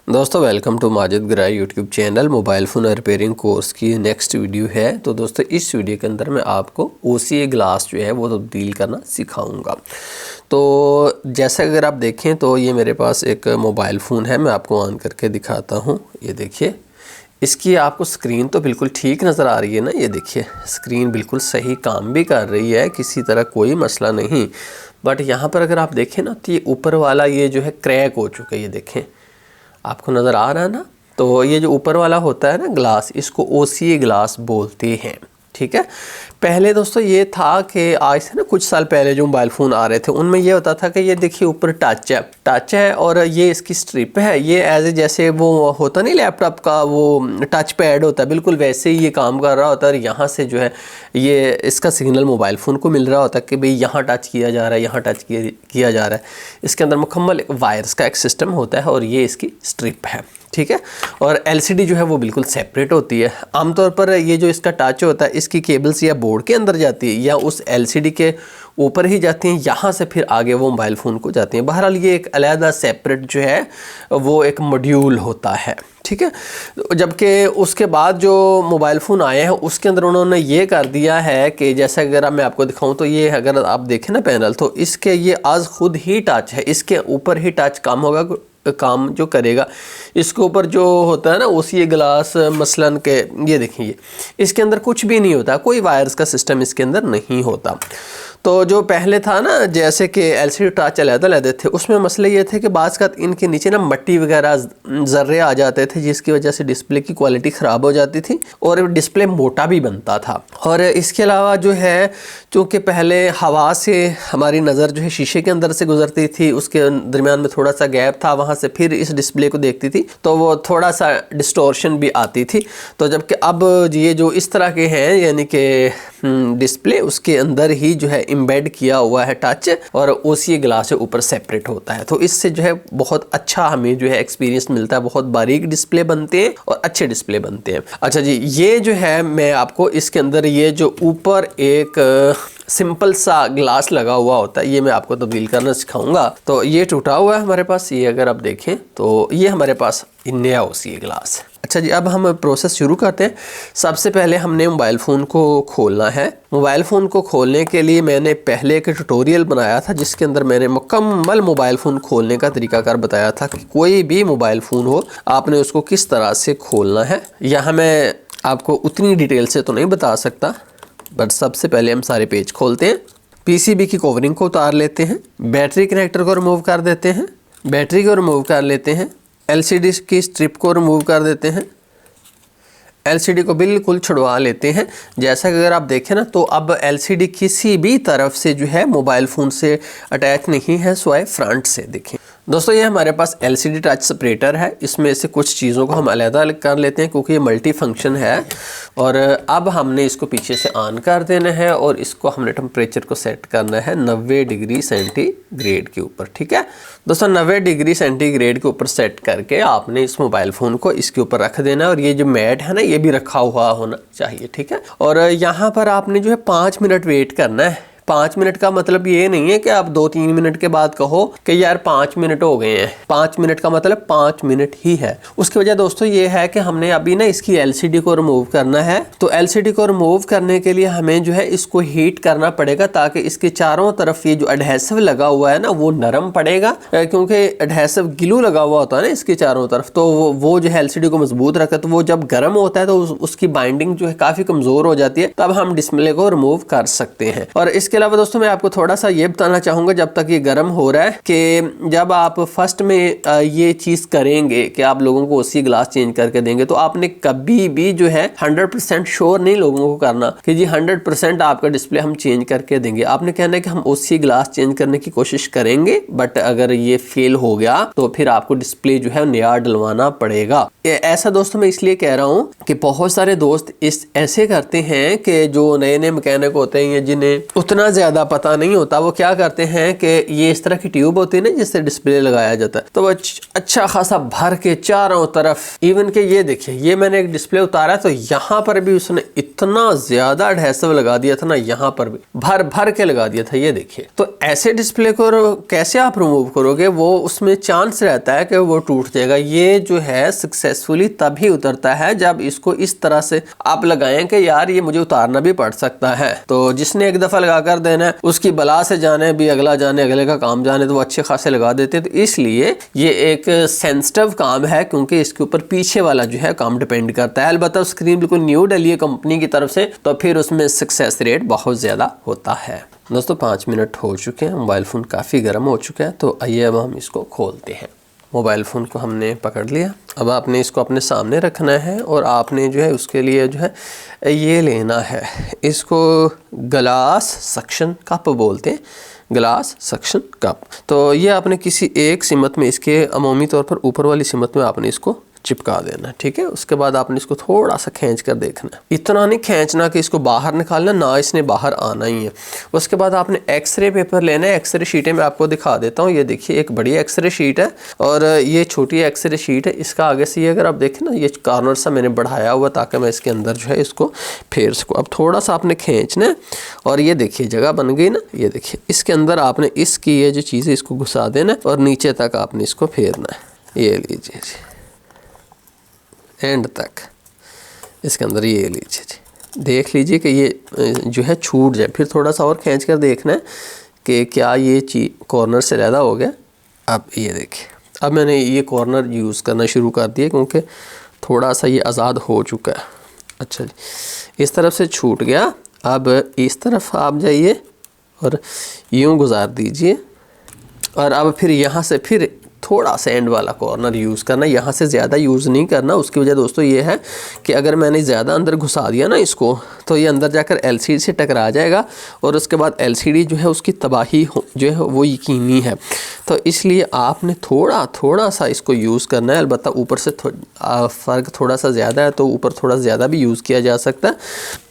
दोस्तों welcome to Majid ग्राई YouTube channel. Mobile phone repairing course की नेक्स्ट वीडियो है। तो दोस्तों इस वीडियो के अंदर मैं आपको OCA ग्लास जो है वो तब्दील करना सिखाऊंगा। तो जैसा अगर आप देखें तो ये मेरे पास एक मोबाइल फ़ोन है, मैं आपको ऑन करके दिखाता हूँ। ये देखिए, इसकी आपको स्क्रीन तो बिल्कुल ठीक नज़र आ रही है ना। ये देखिए स्क्रीन बिल्कुल सही काम भी कर रही है, किसी तरह कोई मसला नहीं। बट यहाँ पर अगर आप देखें ना तो ये ऊपर वाला ये जो है क्रैक हो चुका है। ये देखें, आपको नज़र आ रहा है ना। तो ये जो ऊपर वाला होता है ना ग्लास, इसको OCA ग्लास बोलते हैं। ठीक है, पहले दोस्तों ये था कि आज से ना कुछ साल पहले जो मोबाइल फ़ोन आ रहे थे उनमें ये होता था कि ये देखिए ऊपर टच है और ये इसकी स्ट्रिप है। ये एज ए जैसे वो होता नहीं लैपटॉप का वो टच पैड होता है, बिल्कुल वैसे ही ये काम कर रहा होता है। और यहाँ से जो है ये इसका सिग्नल मोबाइल फ़ोन को मिल रहा होता है कि भाई यहाँ टच किया जा रहा है, यहाँ टच किया जा रहा है। इसके अंदर मुकम्मल वायर्स का एक सिस्टम होता है और ये इसकी स्ट्रिप है। ठीक है, और LCD जो है वो बिल्कुल सेपरेट होती है। आमतौर पर ये जो इसका टच होता है इसकी केबल्स या बोर्ड के अंदर जाती है या उस LCD के ऊपर ही जाती हैं, यहाँ से फिर आगे वो मोबाइल फ़ोन को जाती हैं। बहरहाल ये एक अलहदा सेपरेट जो है वो एक मॉड्यूल होता है। ठीक है, जबकि उसके बाद जो मोबाइल फ़ोन आए हैं उसके अंदर उन्होंने ये कर दिया है कि जैसे अगर मैं आपको दिखाऊं तो ये अगर आप देखें ना पैनल, तो इसके ये आज खुद ही टच है, इसके ऊपर ही टच काम जो करेगा। इसके ऊपर जो होता है ना OCA ग्लास मसलन के, ये देखिए इसके अंदर कुछ भी नहीं होता, कोई वायर्स का सिस्टम इसके अंदर नहीं होता। तो जो पहले था ना जैसे कि LCD टच अलग-अलग थे, उसमें मसले ये थे कि बाज़ का इनके नीचे ना मिट्टी वगैरह ज़र्रे आ जाते थे जिसकी वजह से डिस्प्ले की क्वालिटी ख़राब हो जाती थी और डिस्प्ले मोटा भी बनता था। और इसके अलावा जो है चूँकि पहले हवा से हमारी नज़र जो है शीशे के अंदर से गुजरती थी, उसके दरमियान में थोड़ा सा गैप था, वहाँ से फिर इस डिस्प्ले को देखती थी तो वो थोड़ा सा डिस्टॉर्शन भी आती थी। तो जबकि अब ये जो इस तरह के हैं यानी कि डिस्प्ले उसके अंदर ही जो है एम्बेड किया हुआ है टच, और OCA ग्लास से ऊपर सेपरेट होता है। तो इससे जो है बहुत अच्छा हमें जो है एक्सपीरियंस मिलता है, बहुत बारीक डिस्प्ले बनते हैं और अच्छे डिस्प्ले बनते हैं। अच्छा जी, ये जो है मैं आपको इसके अंदर ये जो ऊपर एक सिंपल सा ग्लास लगा हुआ होता है ये मैं आपको तब्दील करना सिखाऊंगा। तो ये टूटा हुआ है हमारे पास, ये अगर आप देखें तो ये हमारे पास नया OCA ग्लास। अच्छा जी, अब हम प्रोसेस शुरू करते हैं। सबसे पहले हमने मोबाइल फ़ोन को खोलना है। मोबाइल फ़ोन को खोलने के लिए मैंने पहले एक ट्यूटोरियल बनाया था जिसके अंदर मैंने मुकम्मल मोबाइल फ़ोन खोलने का तरीकाकार बताया था कि कोई भी मोबाइल फ़ोन हो आपने उसको किस तरह से खोलना है। यहाँ मैं आपको उतनी डिटेल से तो नहीं बता सकता, बट सबसे पहले हम सारे पेज खोलते हैं। PCB की कवरिंग को उतार लेते हैं, बैटरी कनेक्टर को रिमूव कर देते हैं, बैटरी को रिमूव कर लेते हैं, LCD की स्ट्रिप को रिमूव कर देते हैं, LCD को बिल्कुल छुड़वा लेते हैं। जैसा कि अगर आप देखें ना तो अब LCD किसी भी तरफ से जो है मोबाइल फ़ोन से अटैच नहीं है सिवाय फ्रंट से। देखें दोस्तों, ये हमारे पास LCD टच सेपरेटर है, इसमें से कुछ चीज़ों को हम अलग कर लेते हैं क्योंकि ये मल्टी फंक्शन है। और अब हमने इसको पीछे से ऑन कर देना है और इसको हमने टेम्परेचर को सेट करना है 90 डिग्री सेंटीग्रेड के ऊपर। ठीक है दोस्तों, 90 डिग्री सेंटीग्रेड के ऊपर सेट करके आपने इस मोबाइल फ़ोन को इसके ऊपर रख देना है और ये जो मैट है ना ये भी रखा हुआ होना चाहिए। ठीक है, और यहाँ पर आपने जो है 5 मिनट वेट करना है। 5 मिनट का मतलब ये नहीं है कि आप 2-3 मिनट के बाद कहो कि यार 5 मिनट हो गए हैं। 5 मिनट का मतलब 5 मिनट ही है। उसकी वजह दोस्तों ये है कि हमने अभी ना इसकी LCD को रिमूव करना है। तो LCD को रिमूव करने के लिए हमें जो है इसको हीट करना पड़ेगा ताकि इसके चारों तरफ ये जो एडहेसिव लगा हुआ है ना वो नरम पड़ेगा, क्योंकि एडहेसिव ग्लू लगा हुआ होता है ना इसके चारों तरफ, तो वो जो है LCD को मजबूत रखता है। तो वो जब गर्म होता है तो उसकी बाइंडिंग जो है काफ़ी कमज़ोर हो जाती है, तब हम डिस्प्ले को रिमूव कर सकते हैं। और इसके अलावा दोस्तों मैं आपको थोड़ा सा ये बताना चाहूँगा जब तक ये गर्म हो रहा है कि जब आप फर्स्ट में ये चीज़ करेंगे कि आप लोगों को OCA ग्लास चेंज करके देंगे तो आपने कभी भी जो है 100% श्योर नहीं लोगों को करना कि जी 100% आपका डिस्प्ले हम चेंज करके देंगे। आपने कहना है कि हम OCA ग्लास चेंज करने की कोशिश करेंगे, बट अगर ये फेल हो गया तो फिर आपको डिस्प्ले जो है नया डलवाना पड़ेगा। ऐसा दोस्तों मैं इसलिए कह रहा हूँ कि बहुत सारे दोस्त ऐसे करते हैं कि जो नए मैकेनिक होते हैं जिन्हें उतना इतना ज़्यादा पता नहीं होता। वो क्या करते हैं कि ये इस तरह की ट्यूब होती है ना जिससे डिस्प्ले लगाया जाता है, तो वो अच्छा खासा भर के चारों तरफ, इवन के ये देखिए ये मैंने एक डिस्प्ले उतारा तो यहाँ पर भी उसने इतना ज़्यादा एडहेसिव लगा दिया था ना, यहाँ पर भी भर भर के लगा दिया था, ये देखिए। तो ऐसे डिस्प्ले को कैसे आप रिमूव करोगे? वो उसमें चांस रहता है कि वो टूट जाएगा। ये जो है सक्सेसफुली तभी उतरता है जब इसको इस तरह से आप लगाएं कि यार ये मुझे उतारना भी पड़ सकता है। तो जिसने एक दफ़ा लगा कर देना है उसकी बला से जाने भी अगला जाने, अगले का काम जाने, तो वो अच्छे खासे लगा देते हैं। तो इसलिए ये एक सेंसिटिव काम है क्योंकि इसके ऊपर पीछे वाला जो है काम डिपेंड करता है। अलबत्ता स्क्रीन बिल्कुल न्यू डली है कंपनी की तरफ से, तो फिर उसमें सक्सेस रेट बहुत ज़्यादा होता है। दोस्तों 5 मिनट हो चुके हैं, मोबाइल फ़ोन काफ़ी गर्म हो चुका है, तो आइए अब हम इसको खोलते हैं। मोबाइल फ़ोन को हमने पकड़ लिया। अब आपने इसको अपने सामने रखना है और आपने जो है उसके लिए जो है ये लेना है, इसको ग्लास सक्शन कप बोलते हैं, ग्लास सक्शन कप। तो ये आपने किसी एक सिमत में, इसके अमूमी तौर पर ऊपर वाली सिमत में आपने इसको चिपका देना, ठीक है। उसके बाद आपने इसको थोड़ा सा खींच कर देखना, इतना नहीं खींचना कि इसको बाहर निकालना, ना इसने बाहर आना ही है। उसके बाद आपने एक्सरे पेपर लेना है। एक्सरे शीटें मैं आपको दिखा देता हूँ। ये देखिए एक बड़ी एक्सरे शीट है और ये छोटी एक्सरे शीट है। इसका आगे से ये अगर आप देखें ना, ये कॉर्नर सा मैंने बढ़ाया हुआ ताकि मैं इसके अंदर जो है इसको फेर सकूँ। अब थोड़ा सा आपने खींचना है और ये देखिए जगह बन गई ना, ये देखिए इसके अंदर आपने इसकी ये जो चीज़ है इसको घुसा देना और नीचे तक आपने इसको फेरना है। ये लीजिए जी, एंड तक इसके अंदर ये लीजिए जी, देख लीजिए कि ये जो है छूट जाए। फिर थोड़ा सा और खींच कर देखना है कि क्या ये चीज़ कॉर्नर से ज़्यादा हो गया। अब ये देखिए, अब मैंने ये कॉर्नर यूज़ करना शुरू कर दिया क्योंकि थोड़ा सा ये आज़ाद हो चुका है। अच्छा जी, इस तरफ से छूट गया। अब इस तरफ आप जाइए और यूँ गुजार दीजिए और अब फिर यहाँ से फिर थोड़ा सा एंड वाला कॉर्नर यूज़ करना, यहाँ से ज़्यादा यूज़ नहीं करना। उसकी वजह दोस्तों ये है कि अगर मैंने ज़्यादा अंदर घुसा दिया ना इसको, तो ये अंदर जाकर एलसीडी से टकरा जाएगा और उसके बाद एलसीडी जो है उसकी तबाही जो है वो यकीनी है। तो इसलिए आपने थोड़ा सा इसको यूज़ करना है। अलबत्ता ऊपर से फ़र्क थोड़ा सा ज़्यादा है तो ऊपर थोड़ा ज़्यादा भी यूज़ किया जा सकता है।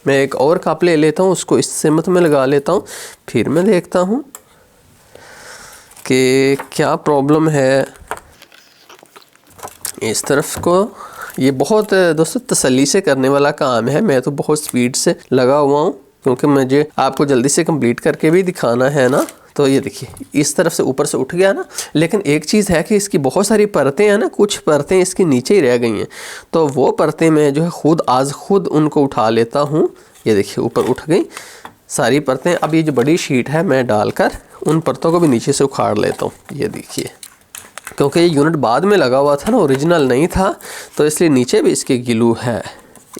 मैं एक और कप ले लेता हूँ, उसको इस सिमत में लगा लेता हूँ, फिर मैं देखता हूँ कि क्या प्रॉब्लम है इस तरफ को। ये बहुत दोस्तों तसल्ली से करने वाला काम है। मैं तो बहुत स्पीड से लगा हुआ हूँ क्योंकि मुझे आपको जल्दी से कंप्लीट करके भी दिखाना है ना। तो ये देखिए इस तरफ से ऊपर से उठ गया ना, लेकिन एक चीज़ है कि इसकी बहुत सारी परतें हैं ना, कुछ परतें इसकी नीचे ही रह गई हैं। तो वो परतें मैं जो है खुद उनको उठा लेता हूँ। ये देखिए ऊपर उठ गई सारी परतें। अब ये जो बड़ी शीट है मैं डालकर उन परतों को भी नीचे से उखाड़ लेता हूँ। ये देखिए, क्योंकि ये यूनिट बाद में लगा हुआ था ना, ओरिजिनल नहीं था, तो इसलिए नीचे भी इसके ग्लू है।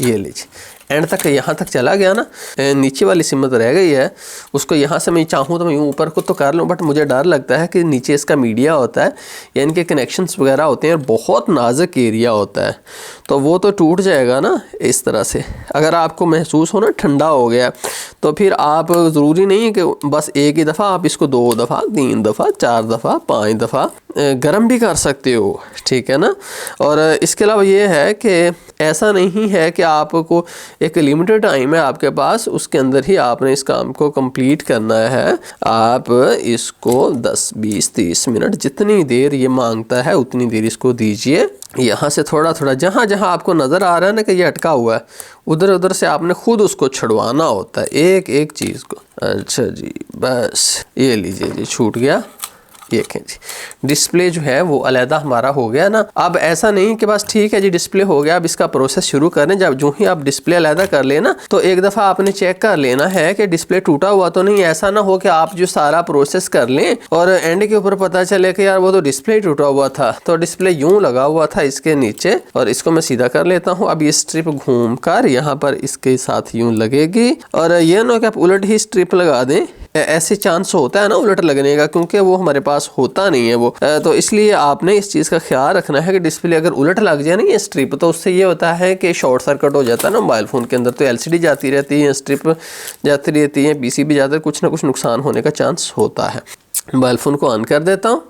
ये लीजिए एंड तक यहाँ तक चला गया ना, नीचे वाली सिमत रह गई है। उसको यहाँ से मैं चाहूँ तो मैं यूँ ऊपर को तो कर लूँ, बट मुझे डर लगता है कि नीचे इसका मीडिया होता है या इनके कनेक्शंस वगैरह होते हैं और बहुत नाजुक एरिया होता है, तो वो तो टूट जाएगा ना इस तरह से। अगर आपको महसूस हो ना ठंडा हो गया, तो फिर आप ज़रूरी नहीं है कि बस एक ही दफ़ा, आप इसको 2 दफ़ा 3 दफ़ा 4 दफ़ा 5 दफ़ा गर्म भी कर सकते हो, ठीक है ना। और इसके अलावा ये है कि ऐसा नहीं है कि आपको एक लिमिटेड टाइम है आपके पास, उसके अंदर ही आपने इस काम को कंप्लीट करना है। आप इसको 10 20 30 मिनट जितनी देर ये मांगता है उतनी देर इसको दीजिए। यहाँ से थोड़ा जहाँ जहाँ आपको नज़र आ रहा है ना कि ये अटका हुआ है, उधर उधर से आपने खुद उसको छुड़वाना होता है एक एक चीज़ को। अच्छा जी, बस ये लीजिए जी, छूट गया। देखें जी, डिस्प्ले जो है वो अलहदा हमारा हो गया ना। अब ऐसा नहीं कि बस ठीक है जी डिस्प्ले हो गया, अब इसका प्रोसेस शुरू करें। जब जो ही आप डिस्प्ले अलहदा कर लेना, तो एक दफ़ा आपने चेक कर लेना है कि डिस्प्ले टूटा हुआ तो नहीं। ऐसा ना हो कि आप जो सारा प्रोसेस कर लें और एंड के ऊपर पता चले कि यार वो तो डिस्प्ले टूटा हुआ था। तो डिस्प्ले यूँ लगा हुआ था इसके नीचे, और इसको मैं सीधा कर लेता हूँ। अब ये स्ट्रिप घूम कर यहाँ पर इसके साथ यूँ लगेगी, और ये ना कि आप उलट ही स्ट्रिप लगा दें, ऐसे चांस होता है ना उलट लगने का, क्योंकि वो हमारे पास होता नहीं है वो। तो इसलिए आपने इस चीज़ का ख्याल रखना है कि डिस्प्ले अगर उलट लग जाए ना ये स्ट्रिप, तो उससे ये होता है कि शॉर्ट सर्किट हो जाता है ना मोबाइल फ़ोन के अंदर। तो एलसीडी जाती रहती है, स्ट्रिप जाती रहती है, पीसीबी जाता है, कुछ ना कुछ नुकसान होने का चांस होता है। मोबाइल फ़ोन को ऑन कर देता हूँ।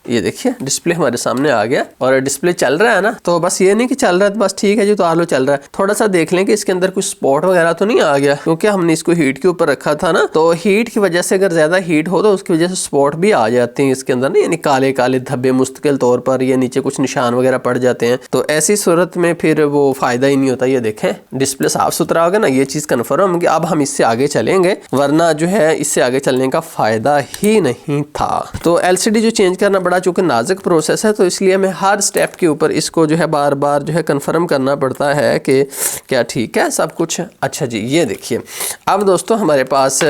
ये देखिए डिस्प्ले हमारे सामने आ गया और डिस्प्ले चल रहा है ना। तो बस ये नहीं कि चल रहा है तो बस ठीक है जी उतार लो, चल रहा है। थोड़ा सा देख लें कि इसके अंदर कुछ स्पॉट वगैरह तो नहीं आ गया, क्योंकि हमने इसको हीट के ऊपर रखा था ना, तो हीट की वजह से अगर ज्यादा हीट हो तो उसकी वजह से स्पॉट भी आ जाते हैं इसके अंदर ना, यानी काले काले धब्बे मुस्तकिल तौर पर या नीचे कुछ निशान वगैरह पड़ जाते हैं। तो ऐसी सूरत में फिर वो फायदा ही नहीं होता। ये देखें डिस्प्ले साफ सुथरा होगा ना, ये चीज कन्फर्म होगी। अब हम इससे आगे चलेंगे, वरना जो है इससे आगे चलने का फायदा ही नहीं था। तो एलसीडी जो चेंज करना बड़ा चूंकि नाजुक प्रोसेस है, तो इसलिए हमें हर स्टेप के ऊपर इसको जो है बार बार जो है कन्फर्म करना पड़ता है कि क्या ठीक है सब कुछ। अच्छा जी ये देखिए अब दोस्तों हमारे पास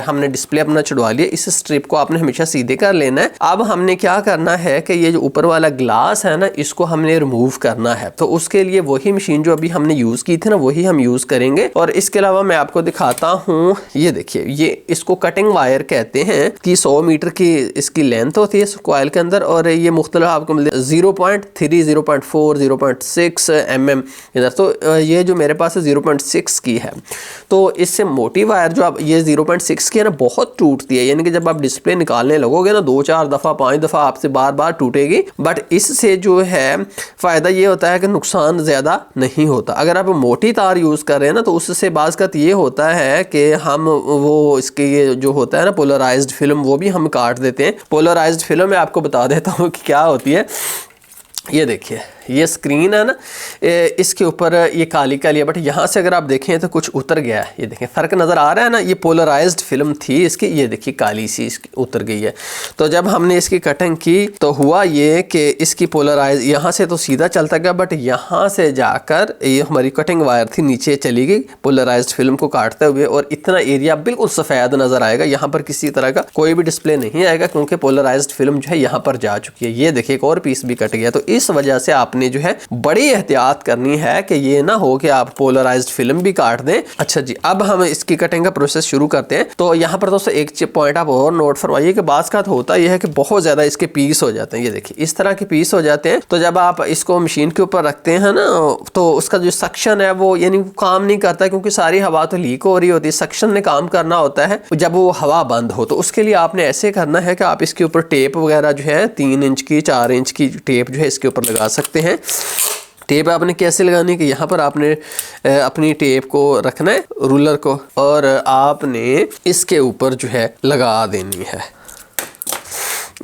हमने डिस्प्ले अपना चढ़वा लिया। इस स्ट्रिप को आपने हमेशा सीधे कर लेना है। अब हमने क्या करना है कि ये जो ऊपर वाला ग्लास है ना, इसको हमने रिमूव करना है। तो उसके लिए वही मशीन जो अभी हमने यूज की थी ना, वही हम यूज करेंगे। और इसके अलावा मैं आपको दिखाता हूँ, ये देखिए ये इसको कटिंग वायर कहते हैं कि 100 मीटर की इसकी लेंथ होती है इस कॉइल के अंदर, और ये मुख्तलिफ आपको मिलते हैं 0.3, 0.4, 0.6 mm इधर। तो ये जो मेरे पास है 0.6 की है। तो इससे मोटी वायर जो आप ये 0.6 की है ना, बहुत टूटती है, यानी कि जब आप डिस्प्ले निकालने लगोगे ना 2-4 दफ़ा 5 दफ़ा आपसे बार बार टूटेगी। बट इससे जो है फ़ायदा ये होता है कि नुकसान ज़्यादा नहीं होता। अगर आप मोटी तार यूज़ कर रहे हैं ना, तो उससे बाज़ ये होता है कि हम वो इसके ये जो होता है ना पोलराइज्ड फिल्म, वो भी हम काट देते हैं। पोलराइज्ड फिल्म मैं आपको बता देता हूँ कि क्या होती है। ये देखिए ये स्क्रीन है ना, इसके ऊपर ये काली काली है, बट यहाँ से अगर आप देखें तो कुछ उतर गया है। ये देखें फ़र्क नज़र आ रहा है ना, ये पोलराइज्ड फिल्म थी इसकी, ये देखिए काली सी इसकी उतर गई है। तो जब हमने इसकी कटिंग की तो हुआ ये कि इसकी पोलराइज यहाँ से तो सीधा चलता गया, बट यहाँ से जाकर ये हमारी कटिंग वायर थी नीचे चली गई पोलराइज्ड फिल्म को काटते हुए, और इतना एरिया बिल्कुल सफ़ेद नज़र आएगा। यहाँ पर किसी तरह का कोई भी डिस्प्ले नहीं आएगा, क्योंकि पोलराइज्ड फिल्म जो है यहाँ पर जा चुकी है। ये देखिए एक और पीस भी कट गया। तो इस वजह से आपने जो है बड़ी एहतियात करनी है कि ये ना हो कि आप पोलराइज्ड फिल्म भी काट दें। अच्छा जी अब हम इसकी कटिंग का प्रोसेस शुरू करते हैं। तो यहाँ पर दोस्तों एक पॉइंट आप और नोट फरमाइए कि बात का होता यह है कि बहुत ज़्यादा इसके पीस हो जाते हैं। ये देखिए इस तरह के पीस हो जाते हैं। तो जब आप इसको मशीन के ऊपर रखते हैं ना, तो उसका जो सक्शन है वो यानी काम नहीं करता, क्योंकि सारी हवा तो लीक हो रही होती है। सक्शन ने काम करना होता है जब वो हवा बंद हो। तो उसके लिए आपने ऐसे करना है कि आप इसके ऊपर टेप वगैरह जो है 3 इंच की 4 इंच की टेप जो है इसके ऊपर लगा सकते हैं। टेप आपने कैसे लगानी है कि यहाँ पर आपने अपनी टेप को रखना है रूलर को, और आपने इसके ऊपर जो है लगा देनी है।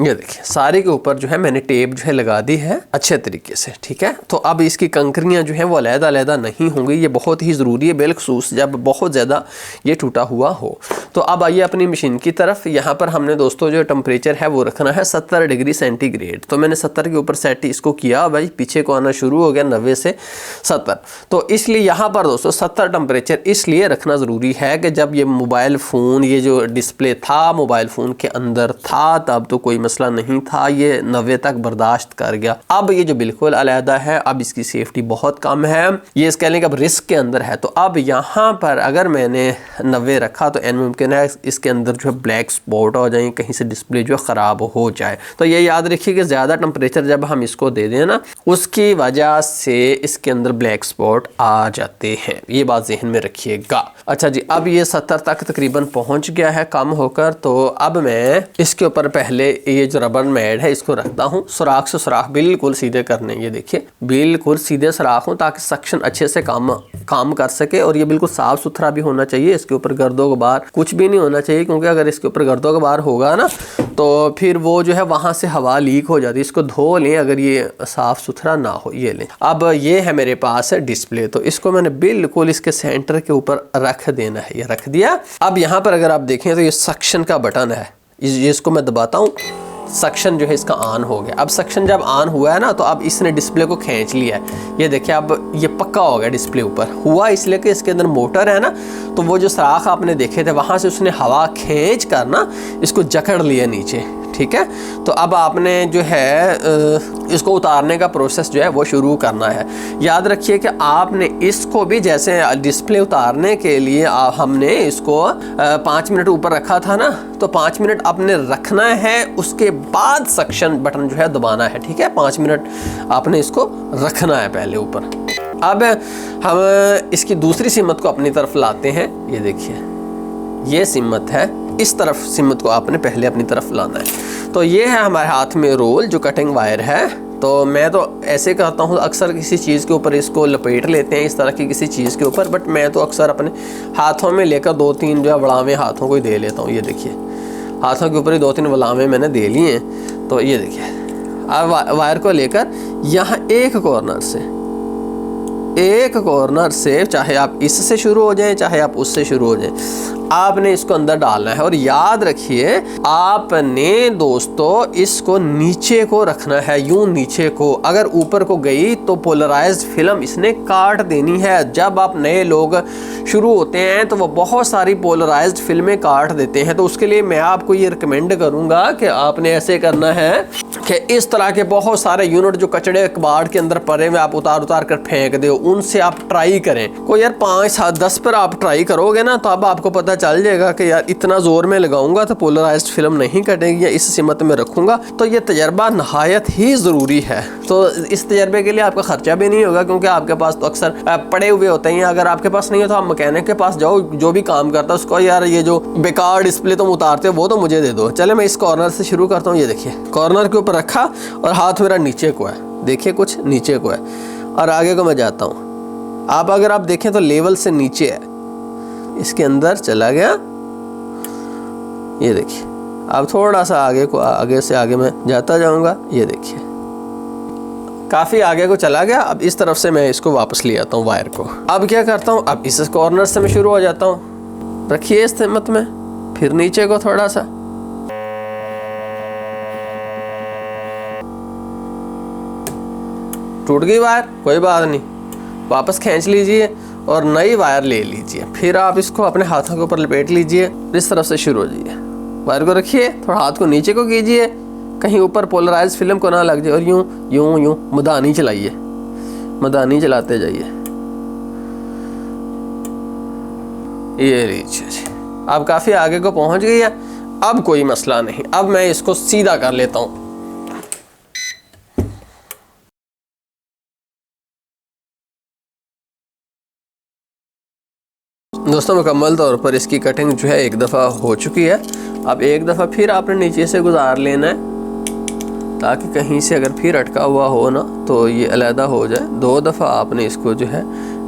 ये देखिए सारे के ऊपर जो है मैंने टेप जो है लगा दी है अच्छे तरीके से, ठीक है। तो अब इसकी कंकरियाँ जो है वो अलग-अलग नहीं होंगी। ये बहुत ही ज़रूरी है, बिलखसूस जब बहुत ज़्यादा ये टूटा हुआ हो। तो अब आइए अपनी मशीन की तरफ। यहाँ पर हमने दोस्तों जो टेम्परेचर है वो रखना है 70 डिग्री सेंटीग्रेड। तो मैंने 70 के ऊपर सेट इसको किया, भाई पीछे को आना शुरू हो गया 90 से 70। तो इसलिए यहाँ पर दोस्तों 70 टेम्परेचर इसलिए रखना ज़रूरी है कि जब ये मोबाइल फ़ोन ये जो डिस्प्ले था मोबाइल फ़ोन के अंदर था तब तो कोई मसला नहीं था, ये 90 तक बर्दाश्त कर गया। अब ये जो बिल्कुल अलहदा है, अब इसकी सेफ्टी बहुत कम है, ये कह लें कि अब रिस्क के अंदर है। तो अब यहाँ पर अगर मैंने 90 रखा तो एन मुमकिन है इसके अंदर जो है ब्लैक स्पॉट हो जाए, कहीं से डिस्प्ले जो है ख़राब हो जाए। तो ये याद रखिए कि ज़्यादा टेम्परेचर जब हम इसको दे दें ना, उसकी वजह से इसके अंदर ब्लैक स्पॉट आ जाते हैं, ये बात जहन में रखिएगा। अच्छा जी अब ये 70 तक तकरीबन पहुँच गया है कम होकर। तो अब मैं इसके ऊपर पहले ये जो रबर मैट है इसको रखता हूँ, सुराख से सुराख बिल्कुल सीधे करने। ये देखिए बिल्कुल सीधे सुराख हो ताकि सक्शन अच्छे से काम कर सके, और ये बिल्कुल साफ सुथरा भी होना चाहिए। इसके ऊपर गर्दो गुबार कुछ भी नहीं होना चाहिए, क्योंकि अगर इसके ऊपर गर्दो गुबार होगा ना तो फिर वो जो है वहाँ से हवा लीक हो जाती है। इसको धो लें अगर ये साफ सुथरा ना हो। ये लें, अब ये है मेरे पास है डिस्प्ले, तो इसको मैंने बिल्कुल इसके सेंटर के ऊपर रख देना है। ये रख दिया। अब यहाँ पर अगर आप देखें तो ये सक्शन का बटन है, इसको मैं दबाता हूँ, सक्शन जो है इसका ऑन हो गया। अब सक्शन जब ऑन हुआ है ना, तो अब इसने डिस्प्ले को खींच लिया है। ये देखिए अब ये पक्का हो गया डिस्प्ले ऊपर। हुआ इसलिए कि इसके अंदर मोटर है ना, तो वो जो सुराख आपने देखे थे वहाँ से उसने हवा खींच कर ना इसको जकड़ लिया नीचे, ठीक है। तो अब आपने जो है इसको उतारने का प्रोसेस जो है वो शुरू करना है। याद रखिए कि आपने इसको भी जैसे डिस्प्ले उतारने के लिए हमने इसको 5 मिनट ऊपर रखा था ना, तो 5 मिनट आपने रखना है, उसके बाद सक्शन बटन जो है दबाना है, ठीक है। 5 मिनट आपने इसको रखना है पहले ऊपर। अब हम इसकी दूसरी सिमत को अपनी तरफ लाते हैं। ये देखिए ये सिमत है, इस तरफ सिमत को आपने पहले अपनी तरफ लाना है। तो ये है हमारे हाथ में रोल जो कटिंग वायर है। तो मैं तो ऐसे करता हूँ, अक्सर किसी चीज़ के ऊपर इसको लपेट लेते हैं इस तरह की किसी चीज़ के ऊपर, बट मैं तो अक्सर अपने हाथों में लेकर 2-3 जो है वड़ावे हाथों को ही दे लेता हूँ। ये देखिए हाथों के ऊपर ही 2-3 वड़ावे मैंने दे लिए हैं। तो ये देखिए अब वायर को लेकर यहाँ एक कॉर्नर से चाहे आप इससे शुरू हो जाएं चाहे आप उससे शुरू हो जाएं, आपने इसको अंदर डालना है। और याद रखिए आपने दोस्तों इसको नीचे को रखना है, यूं नीचे को। अगर ऊपर को गई तो पोलराइज्ड फिल्म इसने काट देनी है। जब आप नए लोग शुरू होते हैं तो वो बहुत सारी पोलराइज्ड फिल्में काट देते हैं। तो उसके लिए मैं आपको ये रिकमेंड करूंगा कि आपने ऐसे करना है कि इस तरह के बहुत सारे यूनिट जो कचड़े कबाड़ के अंदर पड़े हुए आप उतार कर फेंक दो, उनसे आप ट्राई करें। कोई यार 5-7-10 पर आप ट्राई करोगे ना, तो अब आपको पता चल जाएगा कि यार इतना जोर में लगाऊंगा तो पोलराइज्ड फिल्म नहीं कटेगी, या इस सिमत में रखूंगा। तो ये तजर्बा नहायत ही ज़रूरी है। तो इस तजर्बे के लिए आपका खर्चा भी नहीं होगा, क्योंकि आपके पास तो अक्सर पड़े हुए होते हैं। अगर आपके पास नहीं हो तो आप मैकेनिक के पास जाओ, जो भी काम करता है उसको, यार ये जो बेकार डिस्प्ले तुम उतारते हो वो तो मुझे दे दो। चले मैं इस कॉर्नर से शुरू करता हूँ। ये देखिए कॉर्नर के ऊपर रखा और हाथ मेरा नीचे को है, देखिए कुछ नीचे को है, और आगे को मैं जाता हूँ। आप अगर आप देखें तो लेवल से नीचे है, इसके अंदर चला गया। ये देखिए अब थोड़ा सा आगे से आगे मैं जाता जाऊंगा। ये देखिए काफी आगे को चला गया। अब इस तरफ से मैं इसको वापस ले आता हूँ वायर को। अब क्या करता हूँ, अब इस कॉर्नर से मैं शुरू हो जाता हूँ। रखिए इस हिम्मत में, फिर नीचे को थोड़ा सा, टूट गई वायर, कोई बात नहीं, वापस खींच लीजिए और नई वायर ले लीजिए। फिर आप इसको अपने हाथों के ऊपर लपेट लीजिए, इस तरफ से शुरू हो जाइए। वायर को रखिए, थोड़ा हाथ को नीचे को कीजिए, कहीं ऊपर पोलराइज्ड फिल्म को ना लग जाए, और यूं यूं यूं मदानी चलाइए, मदानी चलाते जाइए। ये लीजिए, अब काफ़ी आगे को पहुंच गई है। अब कोई मसला नहीं, अब मैं इसको सीधा कर लेता हूँ। दोस्तों मुकम्मल तौर पर इसकी कटिंग जो है एक दफ़ा हो चुकी है। अब एक दफ़ा फिर आपने नीचे से गुजार लेना है, ताकि कहीं से अगर फिर अटका हुआ हो ना तो ये अलहदा हो जाए। 2 दफ़ा आपने इसको जो है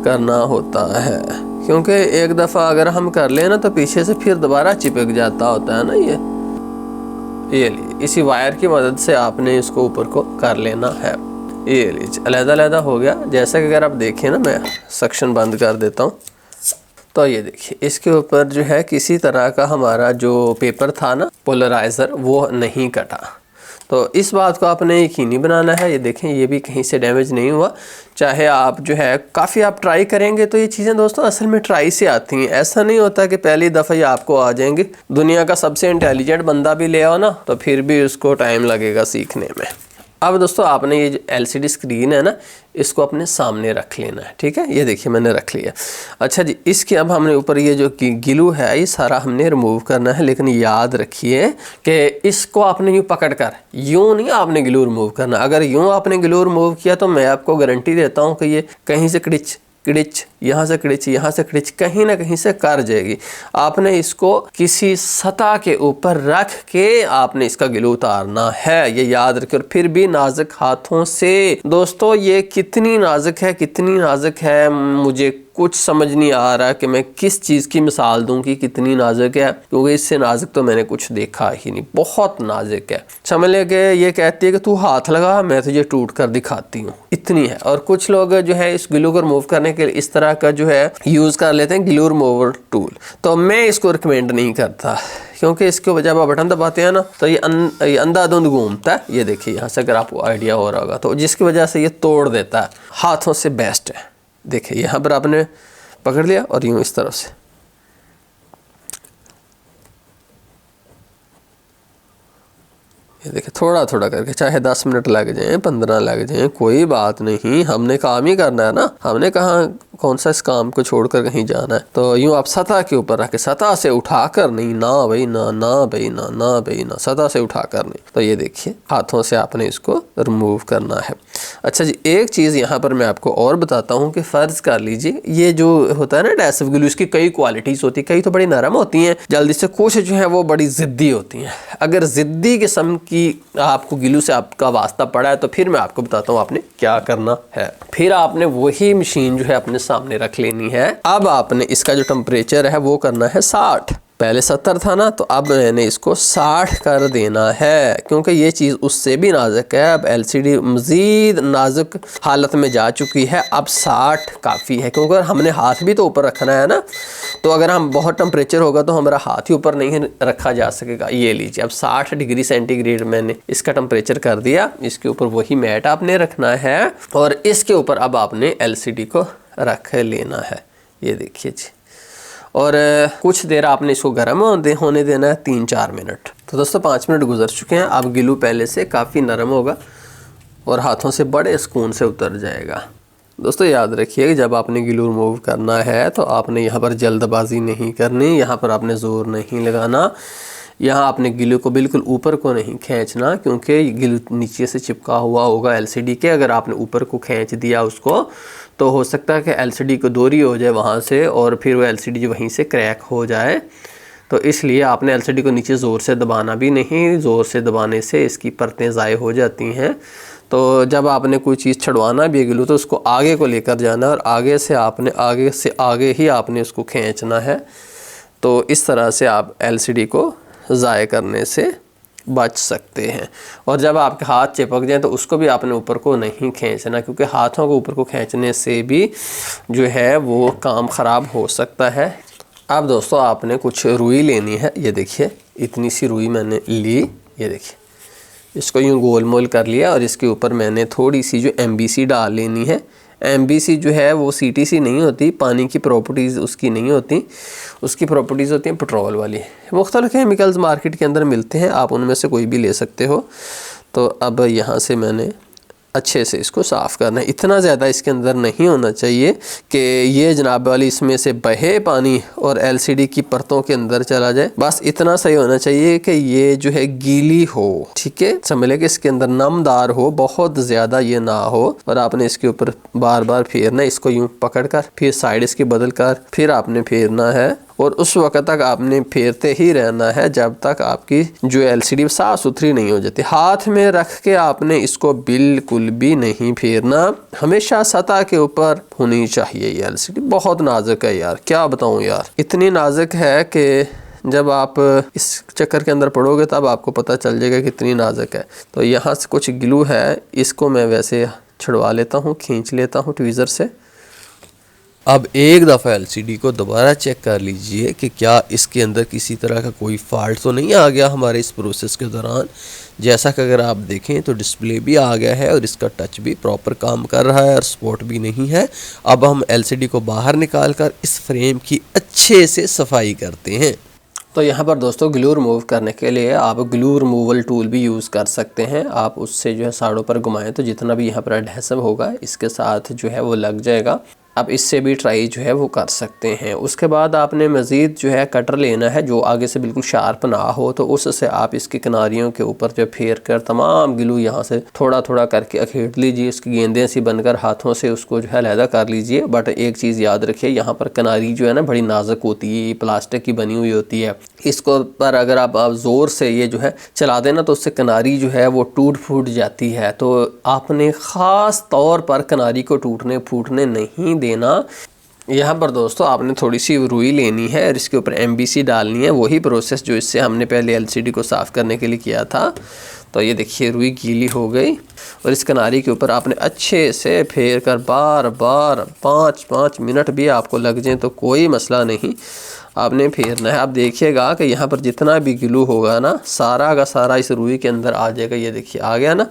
करना होता है, क्योंकि एक दफ़ा अगर हम कर लें ना तो पीछे से फिर दोबारा चिपक जाता होता है ना। ये लीजिए, इसी वायर की मदद से आपने इसको ऊपर को कर लेना है। ये लीजिए अलहदा हो गया। जैसा कि अगर आप देखें ना, मैं सेक्शन बंद कर देता हूँ। तो ये देखिए इसके ऊपर जो है किसी तरह का हमारा जो पेपर था ना पोलराइज़र, वो नहीं कटा। तो इस बात को आपने यकीनी बनाना है। ये देखें ये भी कहीं से डैमेज नहीं हुआ। चाहे आप जो है काफ़ी आप ट्राई करेंगे तो ये चीज़ें दोस्तों असल में ट्राई से आती हैं। ऐसा नहीं होता कि पहली दफ़ा ही आपको आ जाएंगे। दुनिया का सबसे इंटेलिजेंट बंदा भी ले आओ ना तो फिर भी उसको टाइम लगेगा सीखने में। अब दोस्तों आपने ये जो LCD स्क्रीन है ना, इसको अपने सामने रख लेना है, ठीक है। ये देखिए मैंने रख लिया। अच्छा जी, इसके अब हमने ऊपर ये जो गिलू है ये सारा हमने रिमूव करना है, लेकिन याद रखिए कि इसको आपने यूँ पकड़ कर यूँ नहीं आपने गिलू रिमूव करना। अगर यूँ आपने गिलू रिमूव किया तो मैं आपको गारंटी देता हूँ कि ये कहीं से किड़िच यहाँ से किड़िच कहीं ना कहीं से कर जाएगी। आपने इसको किसी सतह के ऊपर रख के आपने इसका गिलू उतारना है, ये याद रखिए। और फिर भी नाजुक हाथों से। दोस्तों ये कितनी नाजुक है मुझे कुछ समझ नहीं आ रहा कि मैं किस चीज़ की मिसाल दूं कि कितनी नाजुक है, क्योंकि इससे नाजुक तो मैंने कुछ देखा ही नहीं। बहुत नाजुक है। समझ ले कि ये कहती है कि तू हाथ लगा, मैं तुझे टूट कर दिखाती हूँ, इतनी है। और कुछ लोग जो है इस ग्लू को रिमूव करने के लिए इस तरह का जो है यूज़ कर लेते हैं ग्लू रिमूवर टूल। तो मैं इसको रिकमेंड नहीं करता, क्योंकि इसके वजह आप बटन दबाते हैं ना तो ये अंधाधुंध घूमता है। ये देखिए यहाँ से अगर आपको आइडिया हो रहा होगा, तो जिसकी वजह से ये तोड़ देता है। हाथों से बेस्ट है। देखिए यहाँ पर आपने पकड़ लिया और यूँ इस तरफ से ये देखिए थोड़ा करके, चाहे 10 मिनट लग जाएं 15 लग जाएं कोई बात नहीं, हमने काम ही करना है ना। हमने कहाँ कौन सा इस काम को छोड़कर कहीं जाना है। तो यूँ आप सतह के ऊपर रख के, सतह से उठाकर नहीं, ना भाई ना, ना भाई ना, ना भाई ना, सतह से उठाकर नहीं। तो ये देखिए हाथों से आपने इसको रिमूव करना है। अच्छा जी, एक चीज़ यहाँ पर मैं आपको और बताता हूँ कि फ़र्ज़ कर लीजिए ये जो होता है ना एडहेसिव ग्लू, इसकी कई क्वालिटीज़ होती है, कई तो बड़ी नरम होती हैं जल्दी से, कुछ जो है वो बड़ी ज़िद्दी होती हैं। अगर ज़िद्दी किस्म की आपको ग्लू से आपका वास्ता पड़ा है तो फिर मैं आपको बताता हूँ आपने क्या करना है। फिर आपने वही मशीन जो है अपने सामने रख लेनी है। अब आपने इसका जो टेम्परेचर है वो करना है 60। पहले 70 था ना, तो अब मैंने इसको 60 कर देना है, क्योंकि ये चीज़ उससे भी नाजुक है। अब एलसीडी मज़ीद नाजुक हालत में जा चुकी है। अब 60 काफ़ी है, क्योंकि हमने हाथ भी तो ऊपर रखना है ना। तो अगर हम बहुत टेम्परेचर होगा तो हमारा हाथ ही ऊपर नहीं रखा जा सकेगा। ये लीजिए, अब 60 डिग्री सेंटीग्रेड मैंने इसका टेम्परेचर कर दिया। इसके ऊपर वही मैट आपने रखना है और इसके ऊपर अब आपने एलसीडी को रख लेना है। ये देखिए जी, और कुछ देर आपने इसको गर्म होने देना है, 3-4 मिनट। तो दोस्तों 5 मिनट गुजर चुके हैं। अब ग्लू पहले से काफ़ी नरम होगा और हाथों से बड़े सुकून से उतर जाएगा। दोस्तों याद रखिए कि जब आपने ग्लू रिमूव करना है तो आपने यहाँ पर जल्दबाजी नहीं करनी, यहाँ पर आपने ज़ोर नहीं लगाना, यहाँ आपने ग्लू को बिल्कुल ऊपर को नहीं खींचना, क्योंकि ग्लू नीचे से चिपका हुआ होगा एलसीडी के। अगर आपने ऊपर को खींच दिया उसको तो हो सकता है कि एलसीडी को दूरी हो जाए वहाँ से और फिर वो एलसीडी वहीं से क्रैक हो जाए। तो इसलिए आपने एलसीडी को नीचे ज़ोर से दबाना भी नहीं, ज़ोर से दबाने से इसकी परतें ज़ाय हो जाती हैं। तो जब आपने कोई चीज़ छुड़वाना भी है ग्लू तो उसको आगे को लेकर जाना और आगे से आगे ही आपने उसको खींचना है। तो इस तरह से आप एलसीडी को ज़ाय करने से बच सकते हैं। और जब आपके हाथ चिपक जाएं तो उसको भी आपने ऊपर को नहीं खींचना, क्योंकि हाथों को ऊपर को खींचने से भी जो है वो काम ख़राब हो सकता है। अब दोस्तों आपने कुछ रुई लेनी है। ये देखिए इतनी सी रुई मैंने ली। ये देखिए इसको यूँ गोल मोल कर लिया और इसके ऊपर मैंने थोड़ी सी जो MBC डाल लेनी है। MBC जो है वो CTC नहीं होती, पानी की प्रॉपर्टीज़ उसकी नहीं होती, उसकी प्रॉपर्टीज़ होती हैं पेट्रोल वाली। मुख्तलिफ केमिकल्स मार्केट के अंदर मिलते हैं, आप उनमें से कोई भी ले सकते हो। तो अब यहाँ से मैंने अच्छे से इसको साफ़ करना है। इतना ज़्यादा इसके अंदर नहीं होना चाहिए कि ये जनाब वाली इसमें से बहे पानी और एलसीडी की परतों के अंदर चला जाए। बस इतना सही होना चाहिए कि ये जो है गीली हो, ठीक है, समझ लें कि इसके अंदर नमदार हो, बहुत ज़्यादा ये ना हो। और आपने इसके ऊपर बार बार फेरना, इसको यूँ पकड़ कर फिर साइड इसकी बदल कर फिर आपने फेरना है और उस वक्त तक आपने फेरते ही रहना है जब तक आपकी जो एलसीडी साफ़ सुथरी नहीं हो जाती। हाथ में रख के आपने इसको बिल्कुल भी नहीं फेरना, हमेशा सतह के ऊपर होनी चाहिए। ये एलसीडी बहुत नाजुक है यार, क्या बताऊं यार, इतनी नाजुक है कि जब आप इस चक्कर के अंदर पड़ोगे तब आपको पता चल जाएगा कितनी नाजुक है। तो यहाँ से कुछ ग्लू है, इसको मैं वैसे छुड़वा लेता हूँ, खींच लेता हूँ ट्वीज़र से। अब एक दफ़ा एलसीडी को दोबारा चेक कर लीजिए कि क्या इसके अंदर किसी तरह का कोई फॉल्ट तो नहीं आ गया हमारे इस प्रोसेस के दौरान। जैसा कि अगर आप देखें तो डिस्प्ले भी आ गया है और इसका टच भी प्रॉपर काम कर रहा है और स्पॉट भी नहीं है। अब हम एलसीडी को बाहर निकाल कर इस फ्रेम की अच्छे से सफाई करते हैं। तो यहाँ पर दोस्तों ग्लू रिमूव करने के लिए आप ग्लू रिमूवल टूल भी यूज़ कर सकते हैं। आप उससे जो है साइडों पर घुमाएं तो जितना भी यहाँ पर एडहेसिव होगा इसके साथ जो है वो लग जाएगा। आप इससे भी ट्राई जो है वो कर सकते हैं। उसके बाद आपने मज़ीद जो है कटर लेना है जो आगे से बिल्कुल शार्प ना हो, तो उससे आप इसकी किनारियों के ऊपर जो फेर कर तमाम ग्लू यहाँ से थोड़ा थोड़ा करके अखेट लीजिए। इसकी गेंदें सी बनकर हाथों से उसको जो है अलहदा कर लीजिए। बट एक चीज़ याद रखिए, यहाँ पर किनारी जो है ना बड़ी नाजुक होती है, प्लास्टिक की बनी हुई होती है। इसको पर अगर आप ज़ोर से ये जो है चला देना तो उससे किनारी जो है वो टूट फूट जाती है। तो आपने ख़ास तौर पर किनारी को टूटने फूटने नहीं देना। यहाँ पर दोस्तों आपने थोड़ी सी रुई लेनी है और इसके ऊपर MBC डालनी है, वही प्रोसेस जो इससे हमने पहले LCD को साफ़ करने के लिए किया था। तो ये देखिए रुई गीली हो गई और इस किनारी के ऊपर आपने अच्छे से फेर कर बार बार 5-5 मिनट भी आपको लग जाए तो कोई मसला नहीं, आपने फेरना है। आप देखिएगा कि यहाँ पर जितना भी ग्लू होगा ना सारा का सारा इस रुई के अंदर आ जाएगा। ये देखिए आ गया ना।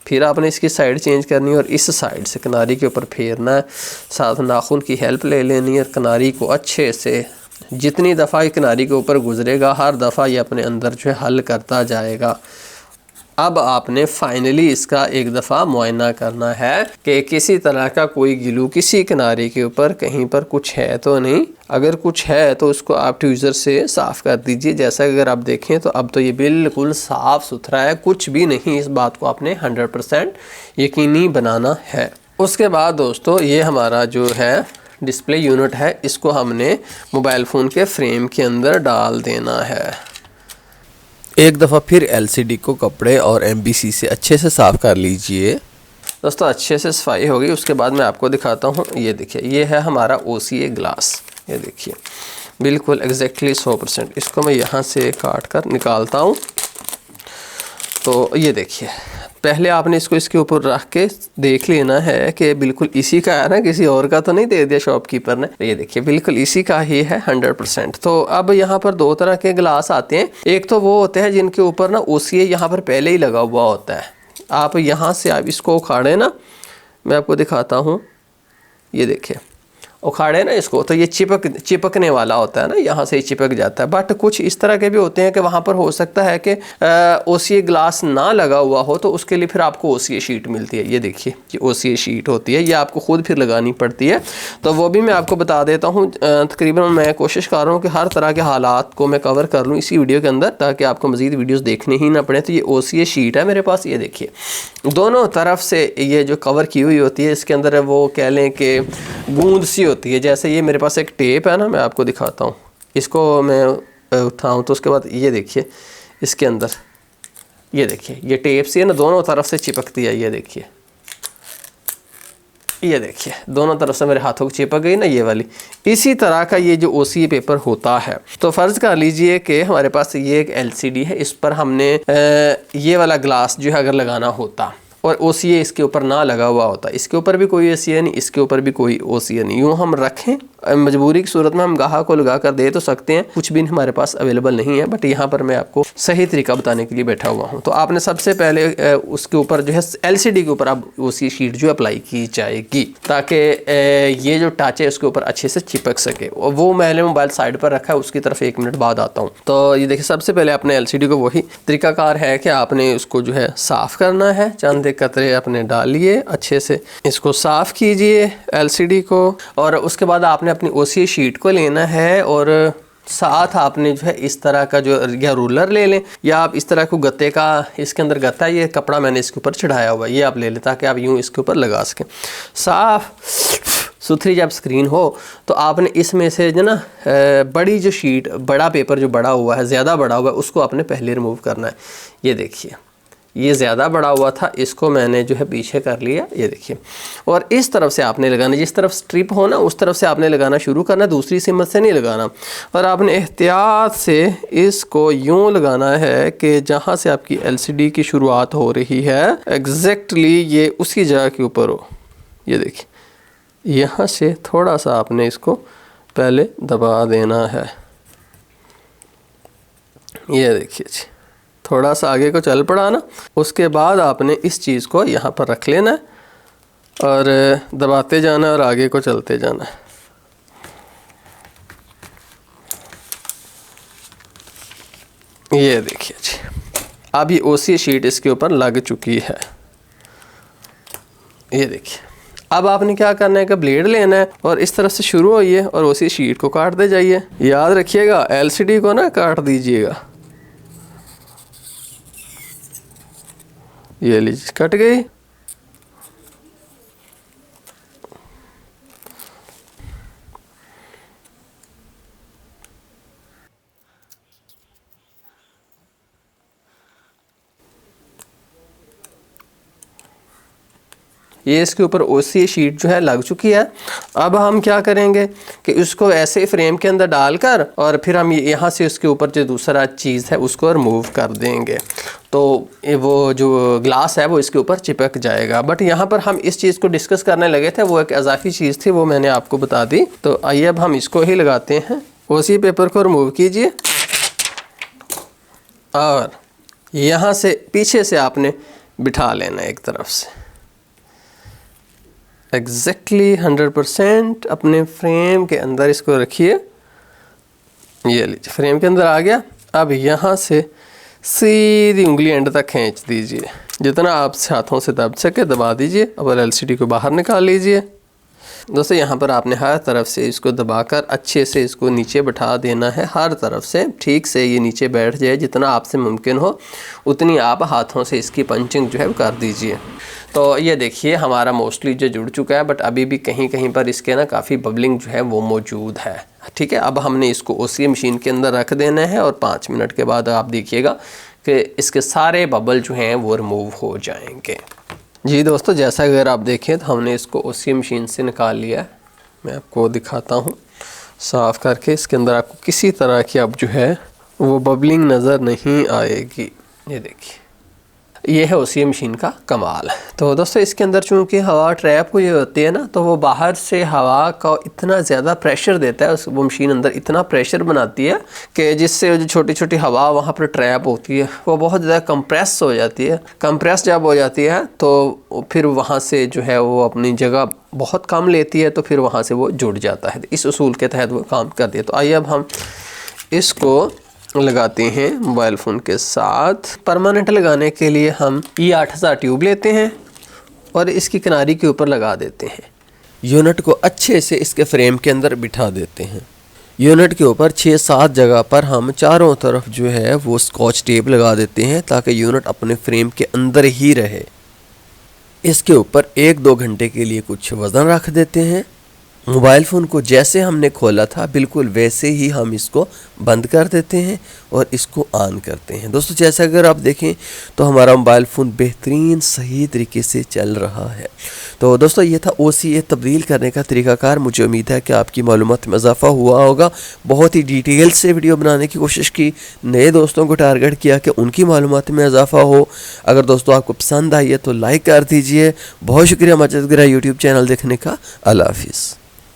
फिर आपने इसकी साइड चेंज करनी है और इस साइड से किनारी के ऊपर फेरना है। साथ नाखून की हेल्प ले लेनी है और किनारी को अच्छे से जितनी दफ़ा ये किनारी के ऊपर गुजरेगा हर दफ़ा ये अपने अंदर जो है हल करता जाएगा। अब आपने फाइनली इसका एक दफ़ा मुआयना करना है कि किसी तरह का कोई गिलू किसी किनारे के ऊपर कहीं पर कुछ है तो नहीं। अगर कुछ है तो उसको आप ट्यूज़र से साफ़ कर दीजिए। जैसा अगर आप देखें तो अब तो ये बिल्कुल साफ़ सुथरा है, कुछ भी नहीं। इस बात को आपने 100% यकीनी बनाना है। उसके बाद दोस्तों ये हमारा जो है डिस्प्ले यूनिट है, इसको हमने मोबाइल फ़ोन के फ्रेम के अंदर डाल देना है। एक दफ़ा फिर एलसीडी को कपड़े और एमबीसी से अच्छे से साफ़ कर लीजिए। दोस्तों अच्छे से सफाई हो गई। उसके बाद मैं आपको दिखाता हूँ। ये देखिए, ये है हमारा OCA ग्लास। ये देखिए बिल्कुल एग्जैक्टली 100%। इसको मैं यहाँ से काट कर निकालता हूँ। तो ये देखिए, पहले आपने इसको इसके ऊपर रख के देख लेना है कि बिल्कुल इसी का है ना, किसी और का तो नहीं दे दिया शॉपकीपर ने। ये देखिए बिल्कुल इसी का ही है 100%। तो अब यहाँ पर दो तरह के गिलास आते हैं। एक तो वो होते हैं जिनके ऊपर ना OCA यहाँ पर पहले ही लगा हुआ होता है। आप यहाँ से आप इसको उखाड़े ना, मैं आपको दिखाता हूँ। ये देखिए उखाड़े ना इसको, तो ये चिपकने वाला होता है ना, यहाँ से ही चिपक जाता है। बट कुछ इस तरह के भी होते हैं कि वहाँ पर हो सकता है कि OCA ग्लास ना लगा हुआ हो, तो उसके लिए फिर आपको OCA शीट मिलती है। ये देखिए ये OCA शीट होती है, ये आपको ख़ुद फिर लगानी पड़ती है। तो वो भी मैं आपको बता देता हूँ। तकरीबन मैं कोशिश कर रहा हूँ कि हर तरह के हालात को मैं कवर कर लूँ इसी वीडियो के अंदर, ताकि आपको मज़ीद वीडियोज़ देखने ही ना पड़े। तो ये OCA शीट है मेरे पास। ये देखिए दोनों तरफ से ये जो कवर की हुई होती है, इसके अंदर वो कह लें कि गूंद सी होती है। जैसे ये मेरे पास एक टेप है ना, मैं आपको दिखाता हूँ। इसको मैं उठाऊँ तो उसके बाद ये देखिए इसके अंदर, ये देखिए ये टेप सी है ना, दोनों तरफ से चिपकती है। ये देखिए, ये देखिए दोनों तरफ से मेरे हाथों को चिपक गई ना ये वाली। इसी तरह का ये जो OCA पेपर होता है। तो फ़र्ज़ कर लीजिए कि हमारे पास ये एक LCD है, इस पर हमने ये वाला ग्लास जो है अगर लगाना होता और OCA इसके ऊपर ना लगा हुआ होता, इसके ऊपर भी कोई OCA नहीं, इसके ऊपर भी कोई OCA नहीं, यूँ हम रखें, मजबूरी की सूरत में हम गाहक को लगा कर दे तो सकते हैं, कुछ भी हमारे पास अवेलेबल नहीं है। बट यहाँ पर मैं आपको सही तरीका बताने के लिए बैठा हुआ हूँ। तो आपने सबसे पहले उसके ऊपर जो है LCD के ऊपर आप OCA शीट जो अप्लाई की जाएगी, ताकि ये जो टच है उसके ऊपर अच्छे से चिपक सके। और वो मैंने मोबाइल साइड पर रखा है, उसकी तरफ 1 मिनट बाद आता हूँ। तो ये देखिए सबसे पहले अपने LCD को वही तरीकाकार है कि आपने उसको जो है साफ़ करना है। चंद कतरे अपने डालिए, अच्छे से इसको साफ़ कीजिए LCD को। और उसके बाद आपने अपनी OCA शीट को लेना है और साथ आपने जो है इस तरह का जो या रूलर ले लें, या आप इस तरह को गत्ते का, इसके अंदर गत्ता, ये कपड़ा मैंने इसके ऊपर चढ़ाया हुआ है, ये आप ले लें ताकि आप यूँ इसके ऊपर लगा सकें। साफ़ सुथरी जब स्क्रीन हो तो आपने इसमें से जो ना बड़ी जो शीट, बड़ा पेपर जो बड़ा हुआ है, ज़्यादा बड़ा हुआ है, उसको आपने पहले रिमूव करना है। ये देखिए ये ज़्यादा बड़ा हुआ था, इसको मैंने जो है पीछे कर लिया। ये देखिए, और इस तरफ से आपने लगाना, जिस तरफ स्ट्रिप हो ना उस तरफ से आपने लगाना शुरू करना, दूसरी सिमत से नहीं लगाना। और आपने एहतियात से इसको यूँ लगाना है कि जहाँ से आपकी LCD की शुरुआत हो रही है एग्जैक्टली ये उसी जगह के ऊपर हो। ये देखिए यहाँ से थोड़ा सा आपने इसको पहले दबा देना है। ये देखिए जी, थोड़ा सा आगे को चल पड़ा ना, उसके बाद आपने इस चीज़ को यहाँ पर रख लेना है और दबाते जाना और आगे को चलते जाना है। ये देखिए जी, अब ये OCA शीट इसके ऊपर लग चुकी है। ये देखिए, अब आपने क्या करना है कि ब्लेड लेना है और इस तरफ से शुरू होइए और OCA शीट को काट दे जाइए। याद रखिएगा LCD को ना काट दीजिएगा। ये लीजिए कट गई। ये इसके ऊपर OCA शीट जो है लग चुकी है। अब हम क्या करेंगे कि उसको ऐसे फ्रेम के अंदर डालकर और फिर हम यहाँ से उसके ऊपर जो दूसरा चीज़ है उसको रिमूव कर देंगे, तो वो जो ग्लास है वो इसके ऊपर चिपक जाएगा। बट यहाँ पर हम इस चीज़ को डिस्कस करने लगे थे, वो एक इजाफी चीज़ थी, वो मैंने आपको बता दी। तो आइए अब हम इसको ही लगाते हैं। OCA पेपर को रिमूव कीजिए और यहाँ से पीछे से आपने बिठा लेना एक तरफ से एग्जैक्टली 100% अपने फ्रेम के अंदर इसको रखिए। ये लीजिए फ्रेम के अंदर आ गया। अब यहाँ से सीधी उंगली एंड तक खींच दीजिए, जितना आप हाथों से दब सके दबा दीजिए। अब LCD को बाहर निकाल लीजिए। दोस्तों यहाँ पर आपने हर तरफ से इसको दबाकर अच्छे से इसको नीचे बैठा देना है, हर तरफ से ठीक से ये नीचे बैठ जाए। जितना आपसे मुमकिन हो उतनी आप हाथों से इसकी पंचिंग जो है वो कर दीजिए। तो ये देखिए हमारा मोस्टली जो जुड़ चुका है, बट अभी भी कहीं कहीं पर इसके ना काफ़ी बबलिंग जो है वो मौजूद है। ठीक है, अब हमने इसको OCA मशीन के अंदर रख देना है और 5 मिनट के बाद आप देखिएगा कि इसके सारे बबल जो हैं वो रिमूव हो जाएंगे। जी दोस्तों, जैसा अगर आप देखें तो हमने इसको OCA मशीन से निकाल लिया है। मैं आपको दिखाता हूँ साफ़ करके। इसके अंदर आपको किसी तरह की अब जो है वो बबलिंग नज़र नहीं आएगी। ये देखिए, ये है OCA मशीन का कमाल। तो दोस्तों इसके अंदर चूँकि हवा ट्रैप हुई होती है ना, तो वो बाहर से हवा का इतना ज़्यादा प्रेशर देता है, वो मशीन अंदर इतना प्रेशर बनाती है कि जिससे जो छोटी छोटी हवा वहाँ पर ट्रैप होती है वो बहुत ज़्यादा कंप्रेस हो जाती है। कंप्रेस जब हो जाती है तो फिर वहाँ से जो है वो अपनी जगह बहुत कम लेती है, तो फिर वहाँ से वो जुड़ जाता है। इस उसूल के तहत वो काम करती है। तो आइए अब हम इसको लगाते हैं मोबाइल फ़ोन के साथ। परमानेंट लगाने के लिए हम E8000 ट्यूब लेते हैं और इसकी किनारी के ऊपर लगा देते हैं। यूनिट को अच्छे से इसके फ्रेम के अंदर बिठा देते हैं। यूनिट के ऊपर 6-7 जगह पर हम चारों तरफ जो है वो स्कॉच टेप लगा देते हैं ताकि यूनिट अपने फ्रेम के अंदर ही रहे। इसके ऊपर 1-2 घंटे के लिए कुछ वज़न रख देते हैं। मोबाइल फ़ोन को जैसे हमने खोला था बिल्कुल वैसे ही हम इसको बंद कर देते हैं और इसको ऑन करते हैं। दोस्तों जैसा अगर आप देखें तो हमारा मोबाइल फ़ोन बेहतरीन सही तरीके से चल रहा है। तो दोस्तों ये था OCA तब्दील करने का तरीक़ाकार। मुझे उम्मीद है कि आपकी मालूमात में इजाफ़ा हुआ होगा। बहुत ही डिटेल से वीडियो बनाने की कोशिश की, नए दोस्तों को टारगेट किया कि उनकी मालूमात में इजाफ़ा हो। अगर दोस्तों आपको पसंद आई है तो लाइक कर दीजिए। बहुत शुक्रिया मजद गिरा यूट्यूब चैनल देखने का। अल्लाह हाफिज़।